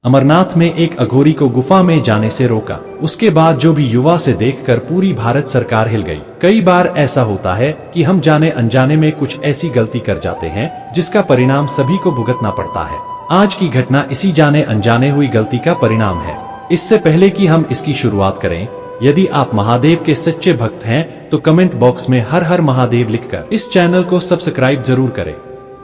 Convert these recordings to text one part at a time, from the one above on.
अमरनाथ में एक अघोरी को गुफा में जाने से रोका। उसके बाद जो भी युवा से देखकर पूरी भारत सरकार हिल गई। कई बार ऐसा होता है कि हम जाने अनजाने में कुछ ऐसी गलती कर जाते हैं जिसका परिणाम सभी को भुगतना पड़ता है। आज की घटना इसी जाने अनजाने हुई गलती का परिणाम है। इससे पहले कि हम इसकी शुरुआत करें, यदि आप महादेव के सच्चे भक्त हैं तो कमेंट बॉक्स में हर हर महादेव लिखकर इस चैनल को सब्सक्राइब जरूर करें।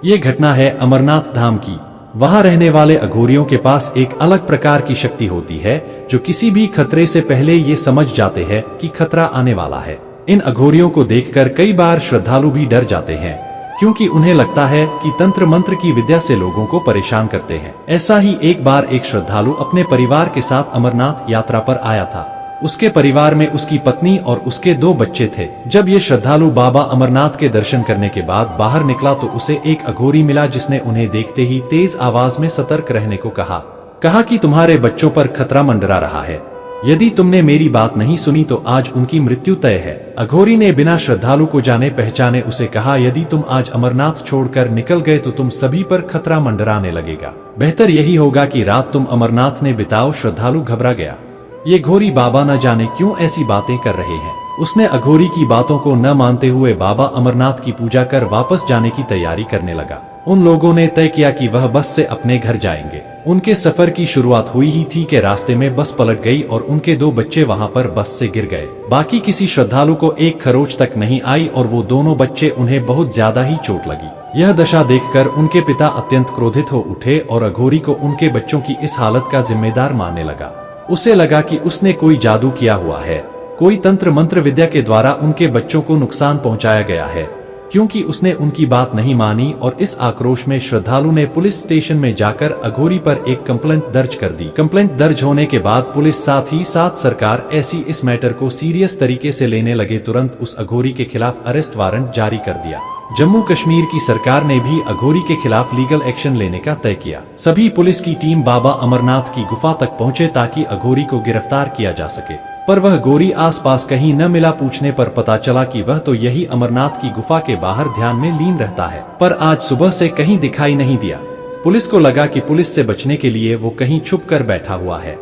ये घटना है अमरनाथ धाम की। वहां रहने वाले अघोरियों के पास एक अलग प्रकार की शक्ति होती है जो किसी भी खतरे से पहले ये समझ जाते हैं कि खतरा आने वाला है। इन अघोरियों को देखकर कई बार श्रद्धालु भी डर जाते हैं, क्योंकि उन्हें लगता है कि तंत्र मंत्र की विद्या से लोगों को परेशान करते हैं। ऐसा ही एक बार एक श्रद्धालु अपने परिवार के साथ अमरनाथ यात्रा पर आया था। उसके परिवार में उसकी पत्नी और उसके 2 बच्चे थे। जब ये श्रद्धालु बाबा अमरनाथ के दर्शन करने के बाद बाहर निकला तो उसे एक अघोरी मिला जिसने उन्हें देखते ही तेज आवाज में सतर्क रहने को कहा कि तुम्हारे बच्चों पर खतरा मंडरा रहा है। यदि तुमने मेरी बात नहीं सुनी तो आज उनकी मृत्यु तय है। अघोरी ने बिना श्रद्धालु को जाने पहचाने उसे कहा, यदि तुम आज अमरनाथ छोड़कर निकल गए तो तुम सभी पर खतरा मंडराने लगेगा। बेहतर यही होगा कि रात तुम अमरनाथ ने बिताओ। श्रद्धालु घबरा गया। ये घोरी बाबा न जाने क्यों ऐसी बातें कर रहे हैं। उसने अघोरी की बातों को न मानते हुए बाबा अमरनाथ की पूजा कर वापस जाने की तैयारी करने लगा। उन लोगों ने तय किया कि वह बस से अपने घर जाएंगे। उनके सफर की शुरुआत हुई ही थी कि रास्ते में बस पलट गई और उनके 2 बच्चे वहां पर बस से गिर गए। बाकी किसी श्रद्धालु को एक खरोच तक नहीं आई और वो दोनों बच्चे उन्हें बहुत ज्यादा ही चोट लगी। यह दशा देखकर उनके पिता अत्यंत क्रोधित हो उठे और अघोरी को उनके बच्चों की इस हालत का जिम्मेदार मानने लगा। उसे लगा कि उसने कोई जादू किया हुआ है, कोई तंत्र मंत्र विद्या के द्वारा उनके बच्चों को नुकसान पहुंचाया गया है, क्योंकि उसने उनकी बात नहीं मानी। और इस आक्रोश में श्रद्धालु ने पुलिस स्टेशन में जाकर अघोरी पर एक कंप्लेंट दर्ज कर दी। कंप्लेंट दर्ज होने के बाद पुलिस साथ ही साथ सरकार ऐसी इस मैटर को सीरियस तरीके से लेने लगे। तुरंत उस अघोरी के खिलाफ अरेस्ट वारंट जारी कर दिया। जम्मू कश्मीर की सरकार ने भी अघोरी के खिलाफ लीगल एक्शन लेने का तय किया। सभी पुलिस की टीम बाबा अमरनाथ की गुफा तक पहुंचे ताकि अघोरी को गिरफ्तार किया जा सके, पर वह गोरी आसपास कहीं न मिला। पूछने पर पता चला कि वह तो यही अमरनाथ की गुफा के बाहर ध्यान में लीन रहता है, पर आज सुबह से कहीं दिखाई नहीं दिया। पुलिस को लगा कि पुलिस से बचने के लिए वो कहीं छुप कर बैठा हुआ है।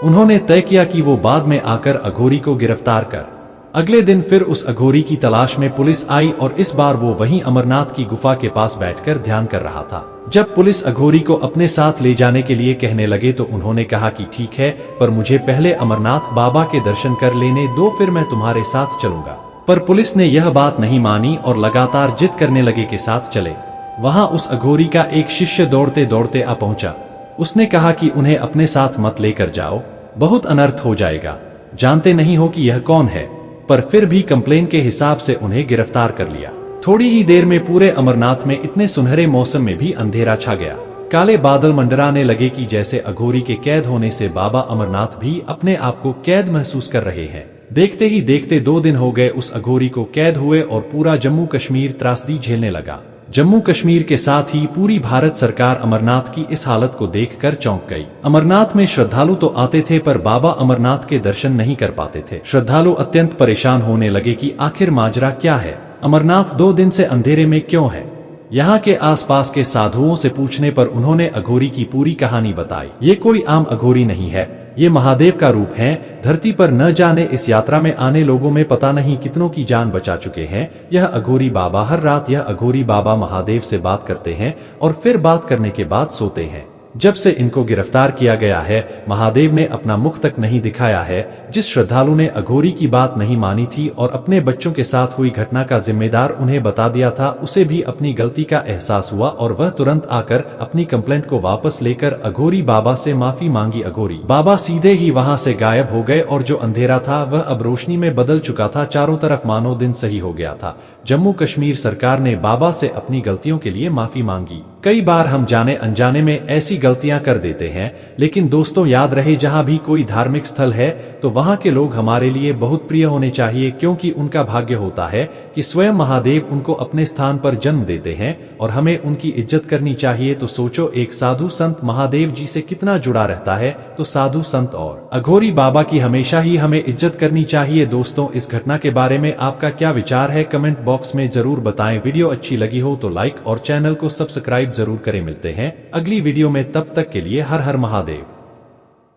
उन्होंने तय किया कि वो बाद में आकर अघोरी को गिरफ्तार कर। अगले दिन फिर उस अघोरी की तलाश में पुलिस आई और इस बार वो वहीं अमरनाथ की गुफा के पास बैठकर ध्यान कर रहा था। जब पुलिस अघोरी को अपने साथ ले जाने के लिए कहने लगे तो उन्होंने कहा कि ठीक है, पर मुझे पहले अमरनाथ बाबा के दर्शन कर लेने दो, फिर मैं तुम्हारे साथ चलूंगा। पर पुलिस ने यह बात नहीं मानी और लगातार जिद करने लगे के साथ चले। वहां उस अघोरी का एक शिष्य दौड़ते दौड़ते आ पहुंचा। उसने कहा कि उन्हें अपने साथ मत लेकर जाओ, बहुत अनर्थ हो जाएगा। जानते नहीं हो कि यह कौन है, पर फिर भी कंप्लेन के हिसाब से उन्हें गिरफ्तार कर लिया। थोड़ी ही देर में पूरे अमरनाथ में इतने सुनहरे मौसम में भी अंधेरा छा गया। काले बादल मंडराने लगे कि जैसे अघोरी के कैद होने से बाबा अमरनाथ भी अपने आप को कैद महसूस कर रहे हैं। देखते ही देखते 2 दिन हो गए उस अघोरी को कैद हुए और पूरा जम्मू कश्मीर त्रासदी झेलने लगा। जम्मू कश्मीर के साथ ही पूरी भारत सरकार अमरनाथ की इस हालत को देखकर चौंक गई। अमरनाथ में श्रद्धालु तो आते थे पर बाबा अमरनाथ के दर्शन नहीं कर पाते थे। श्रद्धालु अत्यंत परेशान होने लगे कि आखिर माजरा क्या है, अमरनाथ 2 दिन से अंधेरे में क्यों है। यहाँ के आसपास के साधुओं से पूछने पर उन्होंने अघोरी की पूरी कहानी बताई। ये कोई आम अघोरी नहीं है, ये महादेव का रूप है। धरती पर न जाने इस यात्रा में आने लोगों में पता नहीं कितनों की जान बचा चुके हैं। यह अघोरी बाबा हर रात यह अघोरी बाबा महादेव से बात करते हैं और फिर बात करने के बाद सोते हैं। जब से इनको गिरफ्तार किया गया है, महादेव ने अपना मुख तक नहीं दिखाया है। जिस श्रद्धालु ने अघोरी की बात नहीं मानी थी और अपने बच्चों के साथ हुई घटना का जिम्मेदार उन्हें बता दिया था, उसे भी अपनी गलती का एहसास हुआ और वह तुरंत आकर अपनी कंप्लेंट को वापस लेकर अघोरी बाबा से माफी मांगी। अघोरी बाबा सीधे ही वहां से गायब हो गए और जो अंधेरा था वह अब रोशनी में बदल चुका था। चारों तरफ मानो दिन सही हो गया था। जम्मू कश्मीर सरकार ने बाबा से अपनी गलतियों के लिए माफी मांगी। कई बार हम जाने अनजाने में ऐसी गलतियां कर देते हैं, लेकिन दोस्तों याद रहे, जहां भी कोई धार्मिक स्थल है तो वहां के लोग हमारे लिए बहुत प्रिय होने चाहिए, क्योंकि उनका भाग्य होता है कि स्वयं महादेव उनको अपने स्थान पर जन्म देते हैं और हमें उनकी इज्जत करनी चाहिए। तो सोचो, एक साधु संत महादेव जी से कितना जुड़ा रहता है, तो साधु संत और अघोरी बाबा की हमेशा ही हमें इज्जत करनी चाहिए। दोस्तों, इस घटना के बारे में आपका क्या विचार है, कमेंट बॉक्स में जरूर बताएं। वीडियो अच्छी लगी हो तो लाइक और चैनल को सब्सक्राइब जरूर करें। मिलते हैं अगली वीडियो में। तब तक के लिए हर हर महादेव।